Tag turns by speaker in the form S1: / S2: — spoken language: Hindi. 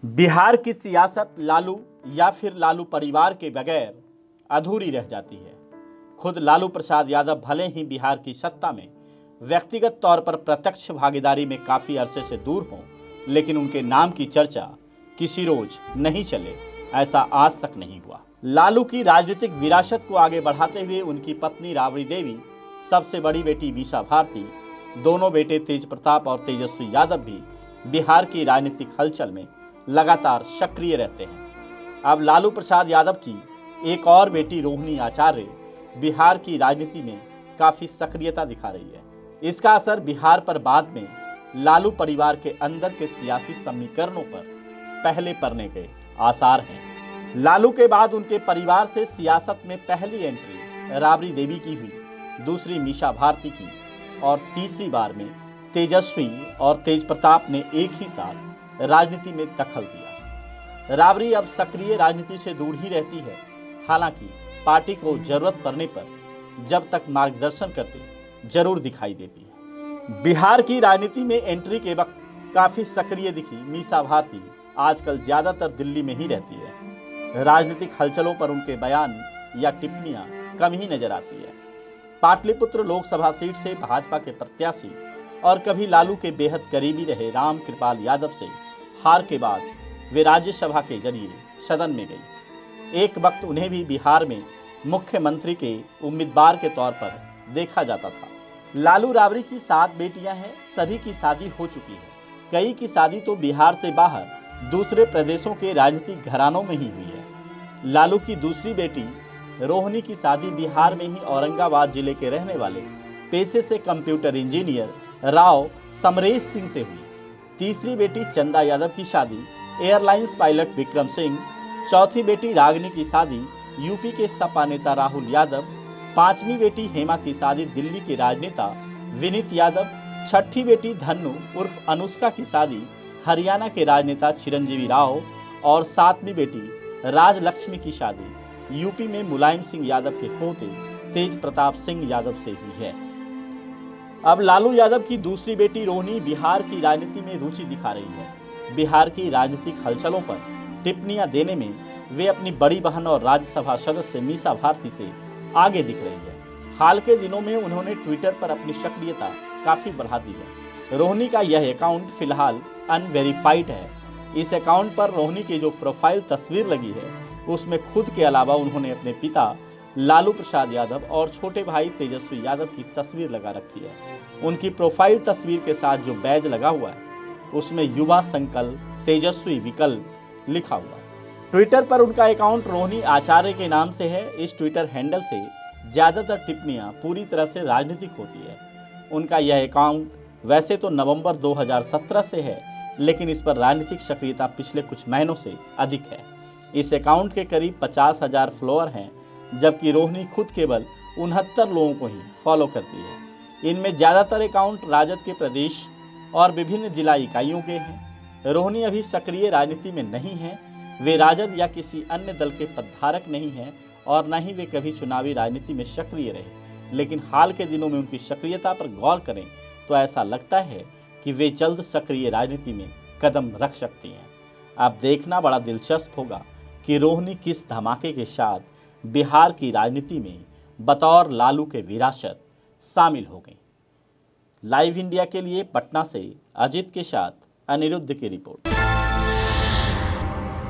S1: बिहार की सियासत लालू या फिर लालू परिवार के बगैर अधूरी रह जाती है। खुद लालू प्रसाद यादव भले ही बिहार की सत्ता में व्यक्तिगत तौर पर प्रत्यक्ष भागीदारी में काफी अरसे से दूर हों, लेकिन उनके नाम की चर्चा किसी रोज नहीं चले, ऐसा आज तक नहीं हुआ। लालू की राजनीतिक विरासत को आगे बढ़ाते हुए उनकी पत्नी राबड़ी देवी, सबसे बड़ी बेटी मीसा भारती, दोनों बेटे तेज प्रताप और तेजस्वी यादव भी बिहार की राजनीतिक हलचल में लगातार सक्रिय रहते हैं। अब लालू प्रसाद यादव की एक और बेटी रोहिणी आचार्य बिहार की राजनीति में काफी सक्रियता दिखा रही है। इसका असर बिहार पर बाद में लालू परिवार के अंदर के सियासी समीकरणों पर पहले पड़ने के आसार हैं। लालू के बाद उनके परिवार से सियासत में पहली एंट्री राबड़ी देवी की हुई, दूसरी मीसा भारती की और तीसरी बार में तेजस्वी और तेज प्रताप ने एक ही साथ राजनीति में दखल दिया। राबड़ी अब सक्रिय राजनीति से दूर ही रहती है, हालांकि पार्टी को जरूरत पड़ने पर जब तक मार्गदर्शन करते जरूर दिखाई देती है। बिहार की राजनीति में एंट्री के वक्त काफी सक्रिय दिखी मीसा भारती आजकल ज्यादातर दिल्ली में ही रहती है। राजनीतिक हलचलों पर उनके बयान या टिप्पणियां कम ही नजर आती है। पाटलिपुत्र लोकसभा सीट से भाजपा के प्रत्याशी और कभी लालू के बेहद करीबी रहे राम कृपाल यादव से हार के बाद वे राज्यसभा के जरिए सदन में गई। एक वक्त उन्हें भी बिहार में मुख्यमंत्री के उम्मीदवार के तौर पर देखा जाता था। लालू राबड़ी की 7 बेटियां हैं, सभी की शादी हो चुकी है। कई की शादी तो बिहार से बाहर दूसरे प्रदेशों के राजनीतिक घरानों में ही हुई है। लालू की दूसरी बेटी रोहिणी की शादी बिहार में ही औरंगाबाद जिले के रहने वाले पेशे से कंप्यूटर इंजीनियर राव समरेश सिंह से हुई। तीसरी बेटी चंदा यादव की शादी एयरलाइंस पायलट विक्रम सिंह, चौथी बेटी रागिनी की शादी यूपी के सपा नेता राहुल यादव, पांचवी बेटी हेमा की शादी दिल्ली के राजनेता विनीत यादव, छठी बेटी धन्नु उर्फ अनुष्का की शादी हरियाणा के राजनेता चिरंजीवी राव और सातवीं बेटी राजलक्ष्मी की शादी यूपी में मुलायम सिंह यादव के पोते तेज प्रताप सिंह यादव से हुई है। अब लालू यादव की दूसरी बेटी रोहिणी बिहार की राजनीति में रुचि दिखा रही है। बिहार की राजनीतिक हलचलों पर टिप्पणियां देने में वे अपनी बड़ी बहन और राज्यसभा सदस्य मीसा भारती से आगे दिख रही है। हाल के दिनों में उन्होंने ट्विटर पर अपनी सक्रियता काफी बढ़ा दी है। रोहिणी का यह अकाउंट फिलहाल अनवेरिफाइड है। इस अकाउंट पर रोहिणी की जो प्रोफाइल तस्वीर लगी है उसमें खुद के अलावा उन्होंने अपने पिता लालू प्रसाद यादव और छोटे भाई तेजस्वी यादव की तस्वीर लगा रखी है। उनकी प्रोफाइल तस्वीर के साथ जो बैज लगा हुआ है उसमें युवा संकल्प तेजस्वी विकल्प लिखा हुआ है। ट्विटर पर उनका अकाउंट रोहिणी आचार्य के नाम से है। इस ट्विटर हैंडल से ज्यादातर टिप्पणियां पूरी तरह से राजनीतिक होती है। उनका यह अकाउंट वैसे तो नवंबर 2017 से है, लेकिन इस पर राजनीतिक सक्रियता पिछले कुछ महीनों से अधिक है। इस अकाउंट के करीब 50,000 फॉलोअर हैं, जबकि रोहिणी खुद केवल 69 लोगों को ही फॉलो करती है। इनमें ज्यादातर अकाउंट राजद के प्रदेश और विभिन्न जिला इकाइयों के हैं। रोहिणी अभी सक्रिय राजनीति में नहीं है। वे राजद या किसी अन्य दल के पदधारक नहीं हैं और न ही वे कभी चुनावी राजनीति में सक्रिय रहे। लेकिन हाल के दिनों में उनकी सक्रियता पर गौर करें तो ऐसा लगता है कि वे जल्द सक्रिय राजनीति में कदम रख सकती हैं। अब देखना बड़ा दिलचस्प होगा कि रोहिणी किस धमाके के साथ बिहार की राजनीति में बतौर लालू के विरासत शामिल हो गई। लाइव इंडिया के लिए पटना से अजित के साथ अनिरुद्ध की रिपोर्ट।